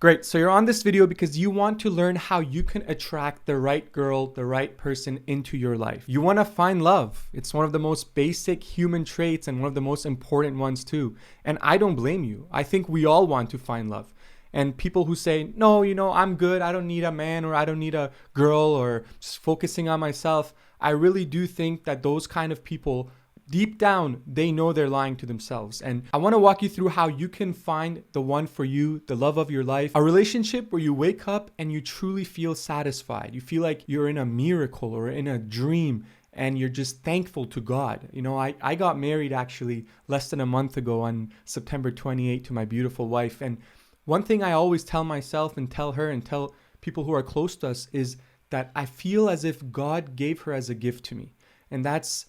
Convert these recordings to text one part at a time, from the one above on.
Great, so you're on this video because you want to learn how you can attract the right girl, the right person into your life. You want to find love. It's one of the most basic human traits and one of the most important ones too. And I don't blame you. I think we all want to find love. And people who say, no, I'm good. I don't need a man, or I don't need a girl, or just focusing on myself. I really do think that those kind of people, deep down, they know they're lying to themselves. And I want to walk you through how you can find the one for you, the love of your life, a relationship where you wake up and you truly feel satisfied. You feel like you're in a miracle or in a dream, and you're just thankful to God. I got married actually less than a month ago on September 28th to my beautiful wife. And one thing I always tell myself and tell her and tell people who are close to us is that I feel as if God gave her as a gift to me. And that's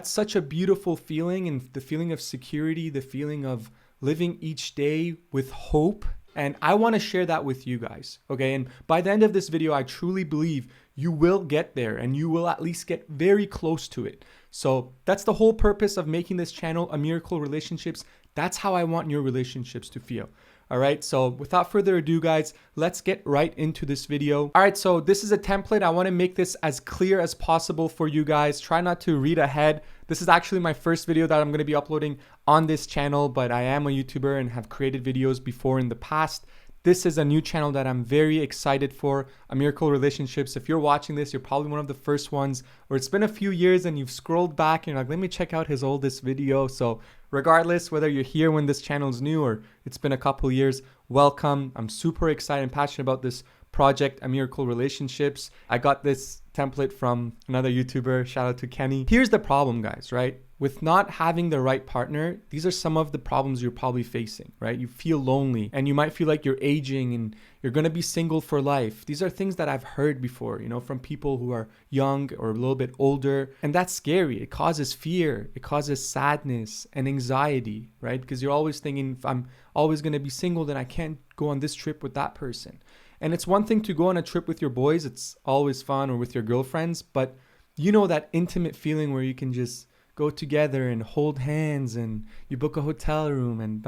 such a beautiful feeling, and the feeling of security, the feeling of living each day with hope. And I want to share that with you guys, okay? And by the end of this video, I truly believe you will get there, and you will at least get very close to it. So that's the whole purpose of making this channel, A Miracle Relationships. That's how I want your relationships to feel. All right, so without further ado, guys, let's get right into this video. All right, so this is a template. I want to make this as clear as possible for you guys. Try not to read ahead. This is actually my first video that I'm going to be uploading on this channel, but I am a YouTuber and have created videos before in the past. This is a new channel that I'm very excited for, A Miracle Relationships. If you're watching this, you're probably one of the first ones, or it's been a few years and you've scrolled back and you're like, let me check out his oldest video. So regardless, whether you're here when this channel is new or it's been a couple years, welcome. I'm super excited and passionate about this project, A Miracle Relationships. I got this template from another YouTuber. Shout out to Kenny. Here's the problem, guys, right? With not having the right partner, these are some of the problems you're probably facing, right? You feel lonely and you might feel like you're aging and you're going to be single for life. These are things that I've heard before, from people who are young or a little bit older. And that's scary. It causes fear. It causes sadness and anxiety, right? Because you're always thinking, if I'm always going to be single, then I can't go on this trip with that person. And it's one thing to go on a trip with your boys. It's always fun, or with your girlfriends. But that intimate feeling where you can just go together and hold hands, and you book a hotel room, and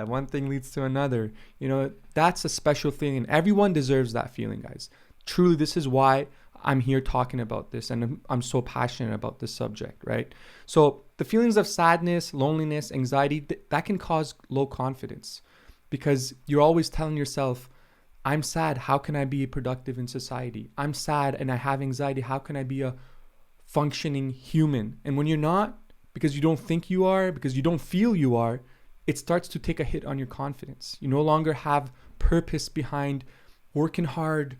one thing leads to another. That's a special thing, and everyone deserves that feeling, guys. Truly, this is why I'm here talking about this, and I'm so passionate about this subject, right? So the feelings of sadness, loneliness, anxiety, that can cause low confidence, because you're always telling yourself, I'm sad, how can I be productive in society? I'm sad and I have anxiety, how can I be a functioning human? And when you're not, because you don't think you are, because you don't feel you are, it starts to take a hit on your confidence. You no longer have purpose behind working hard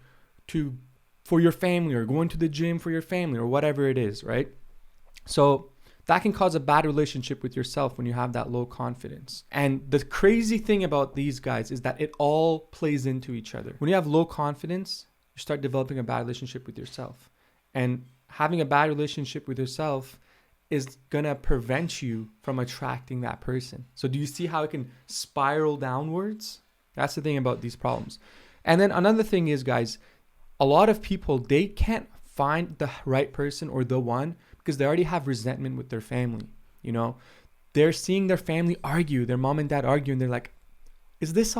for your family, or going to the gym for your family, or whatever it is, right? So that can cause a bad relationship with yourself when you have that low confidence. And the crazy thing about these guys is that it all plays into each other. When you have low confidence, you start developing a bad relationship with yourself. And having a bad relationship with yourself is gonna prevent you from attracting that person. So do you see how it can spiral downwards? That's the thing about these problems. And then another thing is, guys, a lot of people, they can't find the right person or the one because they already have resentment with their family. They're seeing their family argue, their mom and dad argue, and they're like, is this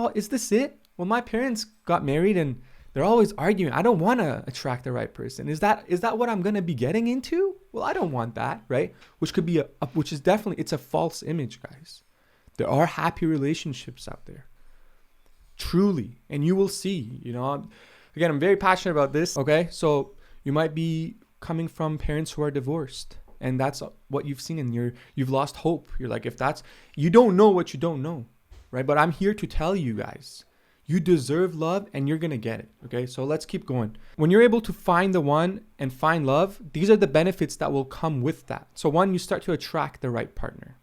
it? Well, my parents got married and they're always arguing. I don't want to attract the right person. Is that what I'm going to be getting into? Well, I don't want that, right? Which could be which is definitely, it's a false image, guys. There are happy relationships out there. Truly. And you will see, again, I'm very passionate about this. Okay. So you might be coming from parents who are divorced, and that's what you've seen, and you've lost hope. You're like, you don't know what you don't know, right? But I'm here to tell you guys, you deserve love and you're going to get it. Okay. So let's keep going. When you're able to find the one and find love, these are the benefits that will come with that. So one, you start to attract the right partner.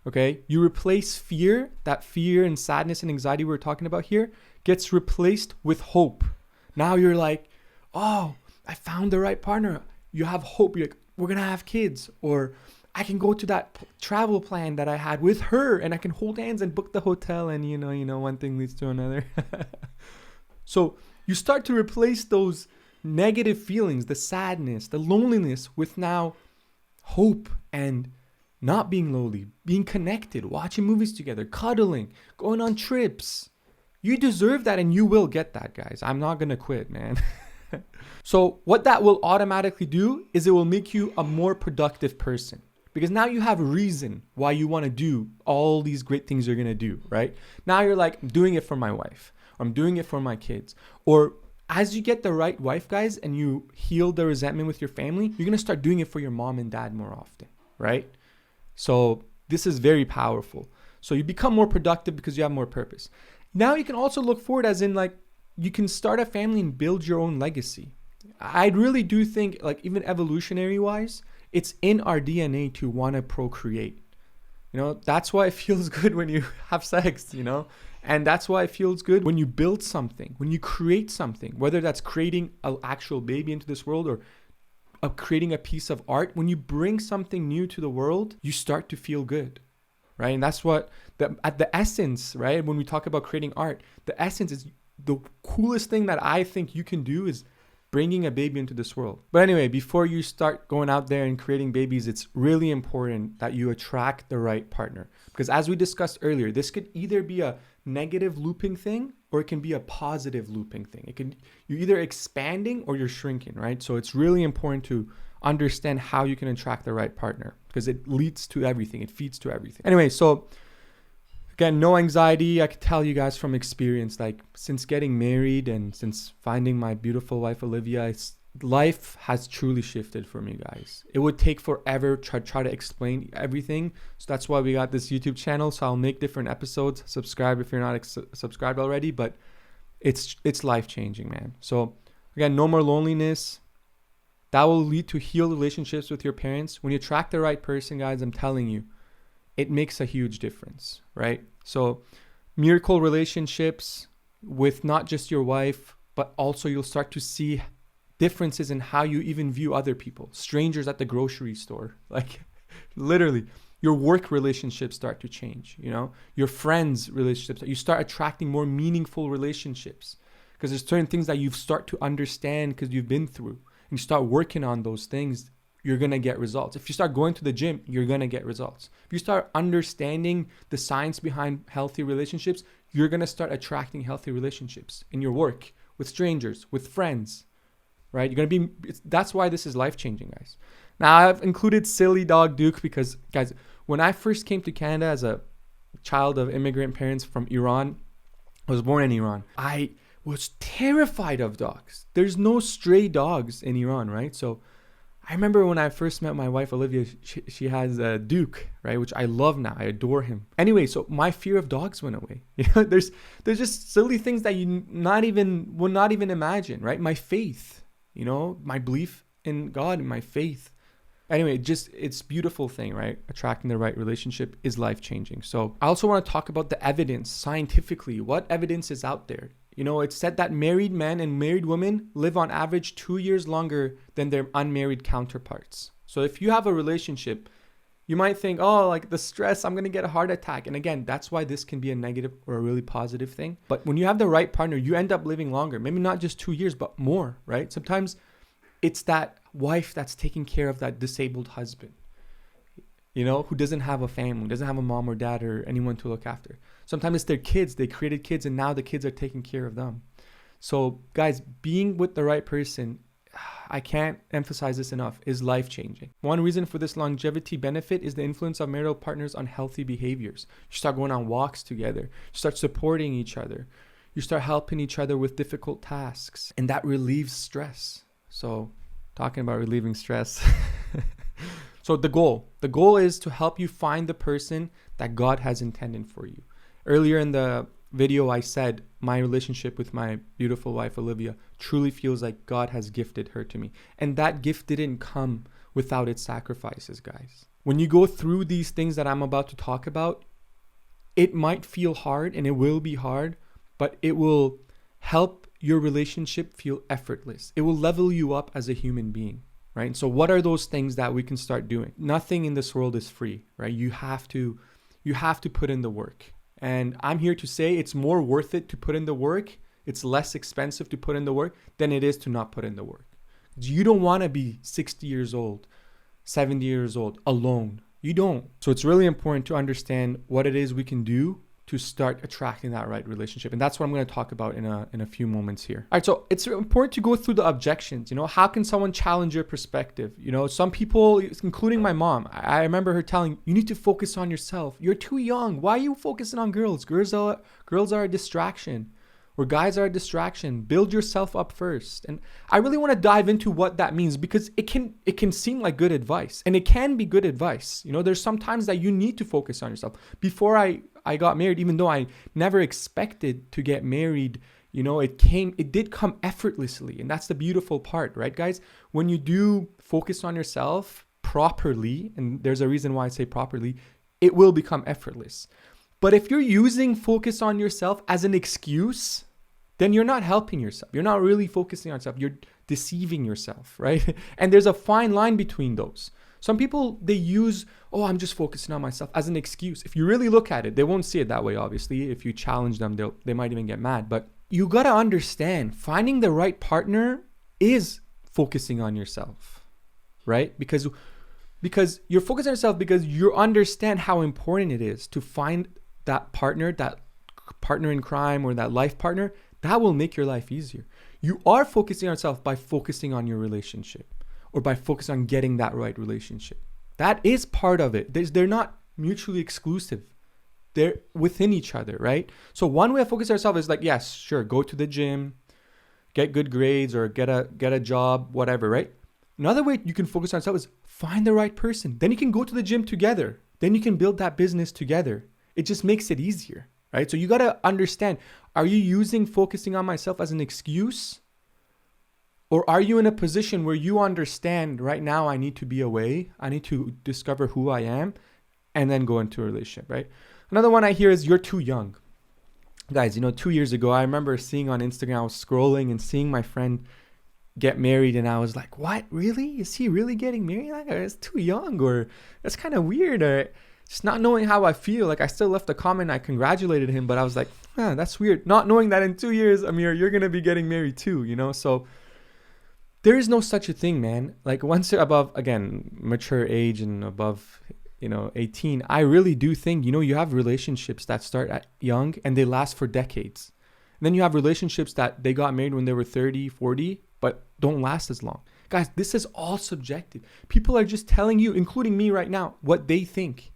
Okay. You replace fear. That fear and sadness and anxiety we're talking about here gets replaced with hope. Now you're like, oh, I found the right partner. You have hope. You're like, we're going to have kids, or I can go to that travel plan that I had with her, and I can hold hands and book the hotel, and one thing leads to another. So you start to replace those negative feelings, the sadness, the loneliness, with now hope and not being lonely, being connected, watching movies together, cuddling, going on trips. You deserve that, and you will get that, guys. I'm not going to quit, man. So what that will automatically do is it will make you a more productive person, because now you have a reason why you want to do all these great things you're going to do, right? Now you're like, I'm doing it for my wife. I'm doing it for my kids. Or as you get the right wife, guys, and you heal the resentment with your family, you're going to start doing it for your mom and dad more often, right? So this is very powerful. So you become more productive because you have more purpose. Now you can also look forward, as in like, you can start a family and build your own legacy. I really do think, like, even evolutionary wise, it's in our DNA to want to procreate. You know, that's why it feels good when you have sex, you know, and that's why it feels good when you build something, when you create something, whether that's creating an actual baby into this world or creating a piece of art. When you bring something new to the world, you start to feel good, right? And that's what at the essence, right? When we talk about creating art, the essence is the coolest thing that I think you can do is bringing a baby into this world. But anyway, before you start going out there and creating babies, it's really important that you attract the right partner. Because as we discussed earlier, this could either be a negative looping thing or it can be a positive looping thing. You're either expanding or you're shrinking, right? So it's really important to understand how you can attract the right partner, because it leads to everything. It feeds to everything. Anyway, so again, no anxiety. I can tell you guys from experience, like since getting married and since finding my beautiful wife, Olivia, life has truly shifted for me, guys. It would take forever to try to explain everything. So that's why we got this YouTube channel. So I'll make different episodes. Subscribe if you're not subscribed already, but it's life-changing, man. So again, no more loneliness. That will lead to healed relationships with your parents. When you attract the right person, guys, I'm telling you, it makes a huge difference, right? So miracle relationships with not just your wife, but also you'll start to see differences in how you even view other people, strangers at the grocery store. Like literally, your work relationships start to change, you know, your friends' relationships. You start attracting more meaningful relationships because there's certain things that you start to understand because you've been through, and you start working on those things. You're going to get results. If you start going to the gym, you're going to get results. If you start understanding the science behind healthy relationships, you're going to start attracting healthy relationships in your work, with strangers, with friends, right? You're going to be, that's why this is life-changing, guys. Now, I've included Silly Dog Duke because, guys, when I first came to Canada as a child of immigrant parents from Iran, I was born in Iran. I was terrified of dogs. There's no stray dogs in Iran, right? So I remember when I first met my wife, Olivia, she has a Duke, right? Which I love now. I adore him. Anyway, so my fear of dogs went away. You know, there's just silly things that you would not even imagine, right? My faith, you know, my belief in God and my faith. Anyway, it's a beautiful thing, right? Attracting the right relationship is life-changing. So I also want to talk about the evidence scientifically. What evidence is out there? You know, it's said that married men and married women live on average 2 years longer than their unmarried counterparts. So if you have a relationship, you might think, oh, like the stress, I'm going to get a heart attack. And again, that's why this can be a negative or a really positive thing. But when you have the right partner, you end up living longer. Maybe not just 2 years, but more, right? Sometimes it's that wife that's taking care of that disabled husband, you know, who doesn't have a family, doesn't have a mom or dad or anyone to look after. Sometimes it's their kids. They created kids and now the kids are taking care of them. So guys, being with the right person, I can't emphasize this enough, is life-changing. One reason for this longevity benefit is the influence of marital partners on healthy behaviors. You start going on walks together. You start supporting each other. You start helping each other with difficult tasks. And that relieves stress. So talking about relieving stress. So the goal is to help you find the person that God has intended for you. Earlier in the video, I said my relationship with my beautiful wife, Olivia, truly feels like God has gifted her to me. And that gift didn't come without its sacrifices, guys. When you go through these things that I'm about to talk about, it might feel hard and it will be hard, but it will help your relationship feel effortless. It will level you up as a human being, right? And so what are those things that we can start doing? Nothing in this world is free, right? You have to put in the work. And I'm here to say it's more worth it to put in the work. It's less expensive to put in the work than it is to not put in the work. You don't want to be 60 years old, 70 years old alone. You don't. So it's really important to understand what it is we can do to start attracting that right relationship. And that's what I'm going to talk about in a few moments here. All right, so it's important to go through the objections. How can someone challenge your perspective? Some people, including my mom, I remember her telling, you need to focus on yourself. You're too young. Why are you focusing on girls? Girls are a distraction, or guys are a distraction. Build yourself up first. And I really want to dive into what that means, because it can seem like good advice, and it can be good advice. There's some times that you need to focus on yourself. Before I got married, even though I never expected to get married, it did come effortlessly. And that's the beautiful part, right, guys? When you do focus on yourself properly, and there's a reason why I say properly, it will become effortless. But if you're using focus on yourself as an excuse, then you're not helping yourself. You're not really focusing on yourself. You're deceiving yourself, right? And there's a fine line between those. Some people, they use, I'm just focusing on myself as an excuse. If you really look at it, they won't see it that way, obviously. If you challenge them, they might even get mad. But you got to understand, finding the right partner is focusing on yourself, right? Because you're focusing on yourself because you understand how important it is to find that partner in crime, or that life partner that will make your life easier. You are focusing on yourself by focusing on your relationship, or by focusing on getting that right relationship. That is part of it. They're not mutually exclusive. They're within each other, right? So one way of focusing on yourself is like, yes, sure, go to the gym, get good grades, or get a job, whatever, right? Another way you can focus on yourself is find the right person. Then you can go to the gym together. Then you can build that business together. It just makes it easier, right? So you got to understand, are you using focusing on myself as an excuse? Or are you in a position where you understand right now I need to be away, I need to discover who I am, and then go into a relationship, right? Another one I hear is you're too young. Guys, 2 years ago, I remember seeing on Instagram, I was scrolling and seeing my friend get married, and I was like, what, really? Is he really getting married? Like, it's too young, or that's kind of weird, or just not knowing how I feel. Like, I still left a comment, I congratulated him, but I was like, that's weird. Not knowing that in 2 years, Amir, you're going to be getting married too, So there is no such a thing, man. Like, once you're above, again, mature age and above, 18, I really do think, you have relationships that start at young and they last for decades. And then you have relationships that they got married when they were 30, 40, but don't last as long. Guys, this is all subjective. People are just telling you, including me right now, what they think.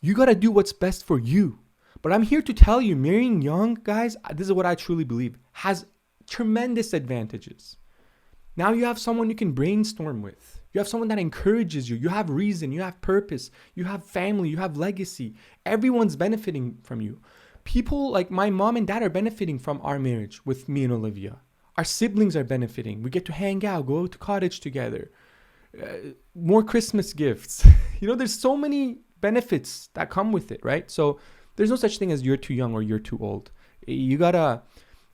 You got to do what's best for you. But I'm here to tell you, marrying young, guys, this is what I truly believe, has tremendous advantages. Now you have someone you can brainstorm with. You have someone that encourages you. You have reason. You have purpose. You have family. You have legacy. Everyone's benefiting from you. People like my mom and dad are benefiting from our marriage with me and Olivia. Our siblings are benefiting. We get to hang out, go to cottage together. More Christmas gifts. There's so many benefits that come with it, right? So there's no such thing as you're too young or you're too old. You gotta,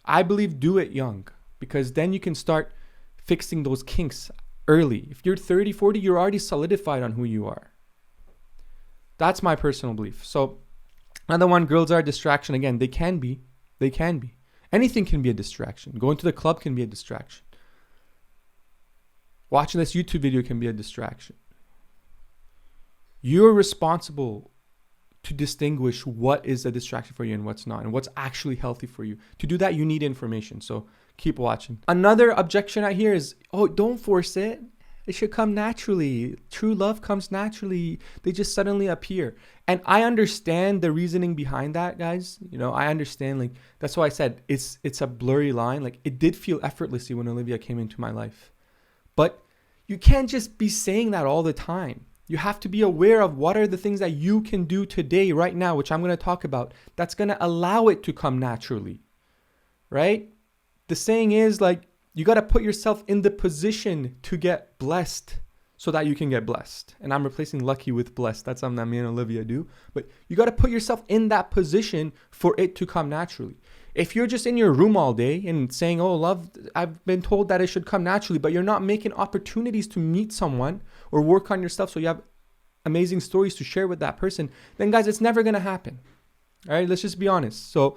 I believe, do it young, because then you can start fixing those kinks early. If you're 30, 40, you're already solidified on who you are. That's my personal belief. So another one, girls are a distraction. Again, they can be. Anything can be a distraction. Going to the club can be a distraction. Watching this YouTube video can be a distraction. You're responsible to distinguish what is a distraction for you and what's not, and what's actually healthy for you. To do that, you need information. So keep watching. Another objection I hear is, don't force it. It should come naturally. True love comes naturally. They just suddenly appear. And I understand the reasoning behind that, guys. I understand, like, that's why I said it's a blurry line. Like, it did feel effortlessly when Olivia came into my life. But you can't just be saying that all the time. You have to be aware of what are the things that you can do today, right now, which I'm going to talk about, that's going to allow it to come naturally, right? The saying is, like, you got to put yourself in the position to get blessed so that you can get blessed. And I'm replacing lucky with blessed. That's something that me and Olivia do. But you got to put yourself in that position for it to come naturally. If you're just in your room all day and saying, love, I've been told that it should come naturally, but you're not making opportunities to meet someone or work on yourself so you have amazing stories to share with that person, then guys, it's never going to happen. All right, let's just be honest. So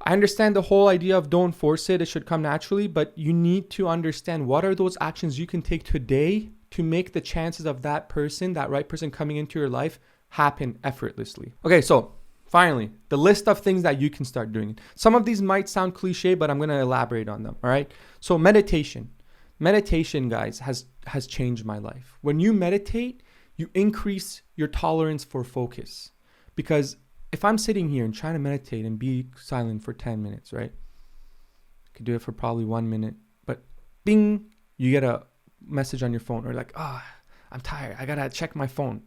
I understand the whole idea of don't force it. It should come naturally, but you need to understand what are those actions you can take today to make the chances of that person, that right person coming into your life, happen effortlessly. Okay, so Finally, the list of things that you can start doing. Some of these might sound cliche, but I'm going to elaborate on them. All right. So meditation. Meditation, guys, has changed my life. When you meditate, you increase your tolerance for focus. Because if I'm sitting here and trying to meditate and be silent for 10 minutes, right? I could do it for probably 1 minute, but bing, you get a message on your phone, or like, I'm tired, I gotta check my phone.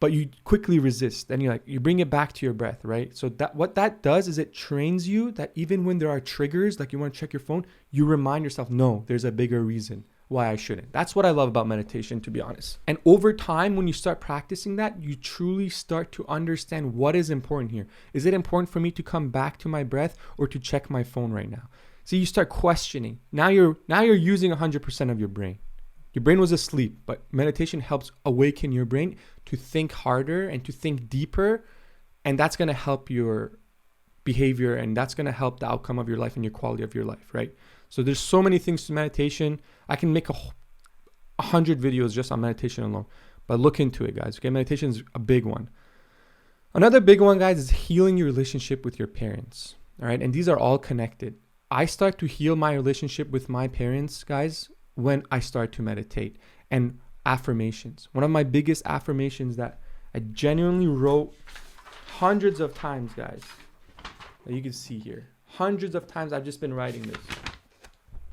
But you quickly resist, and you bring it back to your breath, right? So what that does is it trains you that even when there are triggers, like you want to check your phone, you remind yourself, no, there's a bigger reason why I shouldn't. That's what I love about meditation, to be honest. And over time, when you start practicing that, you truly start to understand what is important here. Is it important for me to come back to my breath or to check my phone right now? So you start questioning. Now you're using 100% of your brain. Your brain was asleep, but meditation helps awaken your brain to think harder and to think deeper. And that's going to help your behavior, and that's going to help the outcome of your life and your quality of your life, right? So there's so many things to meditation. I can make 100 videos just on meditation alone, but look into it, guys. Okay, meditation is a big one. Another big one, guys, is healing your relationship with your parents. All right, and these are all connected. I start to heal my relationship with my parents, guys, when I start to meditate. And affirmations. One of my biggest affirmations that I genuinely wrote hundreds of times, guys, that you can see here. Hundreds of times I've just been writing this,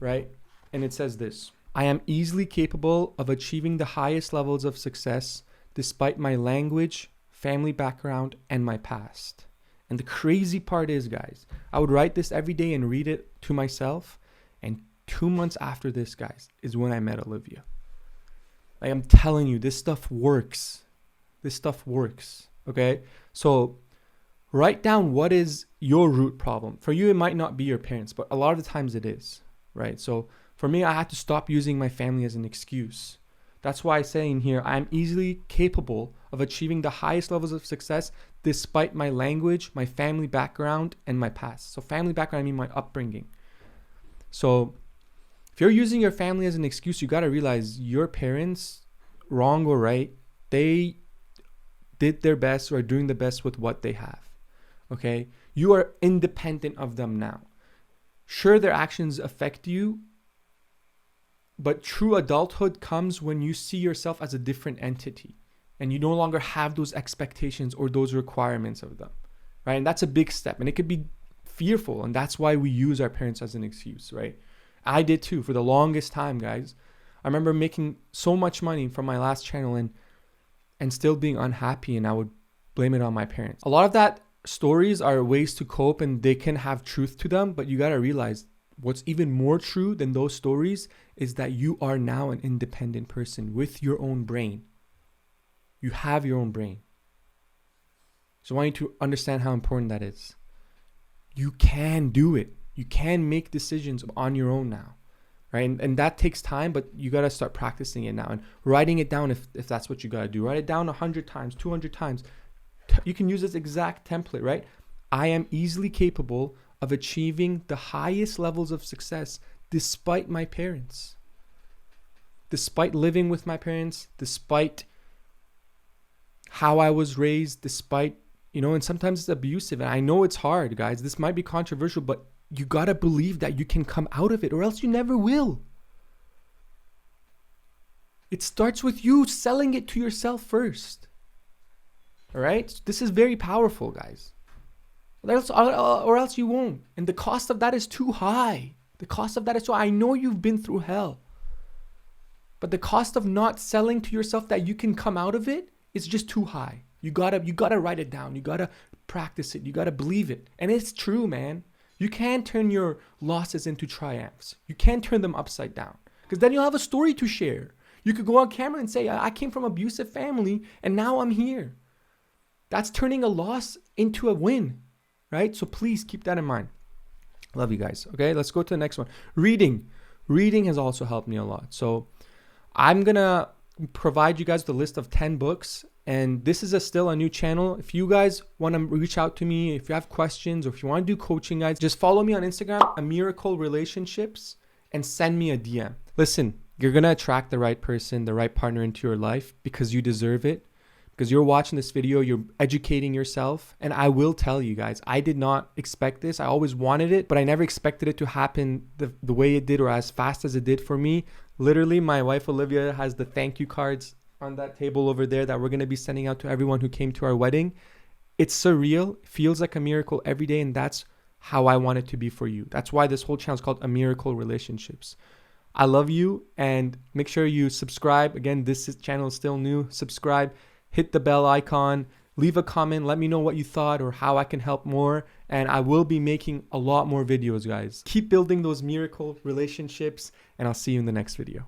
right? And it says this: I am easily capable of achieving the highest levels of success despite my language, family background, and my past. And the crazy part is, guys, I would write this every day and read it to myself. And 2 months after this, guys, is when I met Olivia. Like, I'm telling you, this stuff works. This stuff works. Okay? So write down what is your root problem. For you, it might not be your parents, but a lot of the times it is, right? So for me, I had to stop using my family as an excuse. That's why I say in here, I am easily capable of achieving the highest levels of success despite my language, my family background, and my past. So family background, I mean my upbringing. So if you're using your family as an excuse, you got to realize your parents, wrong or right, they did their best or are doing the best with what they have. Okay? You are independent of them now. Sure, their actions affect you, but true adulthood comes when you see yourself as a different entity and you no longer have those expectations or those requirements of them, right? And that's a big step, and it could be fearful, and that's why we use our parents as an excuse, right? I did too for the longest time, guys. I remember making so much money from my last channel and still being unhappy, and I would blame it on my parents. A lot of that stories are ways to cope, and they can have truth to them, but you got to realize what's even more true than those stories is that you are now an independent person with your own brain. You have your own brain. So I want you to understand how important that is. You can do it. You can make decisions on your own now, right? And that takes time, but you got to start practicing it now and writing it down if that's what you got to do. Write it down 100 times, 200 times. You can use this exact template, right? I am easily capable of achieving the highest levels of success despite my parents, despite living with my parents, despite how I was raised, despite, and sometimes it's abusive. And I know it's hard, guys. This might be controversial, but you got to believe that you can come out of it, or else you never will. It starts with you selling it to yourself first. All right? This is very powerful, guys. Or else you won't. And the cost of that is too high. The cost of that is so I know you've been through hell. But the cost of not selling to yourself that you can come out of it is just too high. You gotta write it down. You gotta practice it. You gotta believe it. And it's true, man. You can't turn your losses into triumphs. You can't turn them upside down. Because then you'll have a story to share. You could go on camera and say, I came from an abusive family and now I'm here. That's turning a loss into a win, right? So please keep that in mind. Love you guys. Okay, let's go to the next one. Reading. Reading has also helped me a lot. So I'm going to provide you guys with a list of 10 books. And this is still a new channel. If you guys want to reach out to me, if you have questions, or if you want to do coaching, guys, just follow me on Instagram, A Miracle Relationships, and send me a DM. Listen, you're going to attract the right person, the right partner into your life because you deserve it, because you're watching this video, you're educating yourself. And I will tell you guys, I did not expect this. I always wanted it, but I never expected it to happen the way it did or as fast as it did for me. Literally, my wife Olivia has the thank you cards on that table over there that we're going to be sending out to everyone who came to our wedding. It's surreal, feels like a miracle every day, and that's how I want it to be for you. That's why this whole channel is called A Miracle Relationships. I love you, and make sure you subscribe. Again, this channel is still new. Subscribe, hit the bell icon, leave a comment, let me know what you thought or how I can help more, and I will be making a lot more videos, guys. Keep building those miracle relationships, and I'll see you in the next video.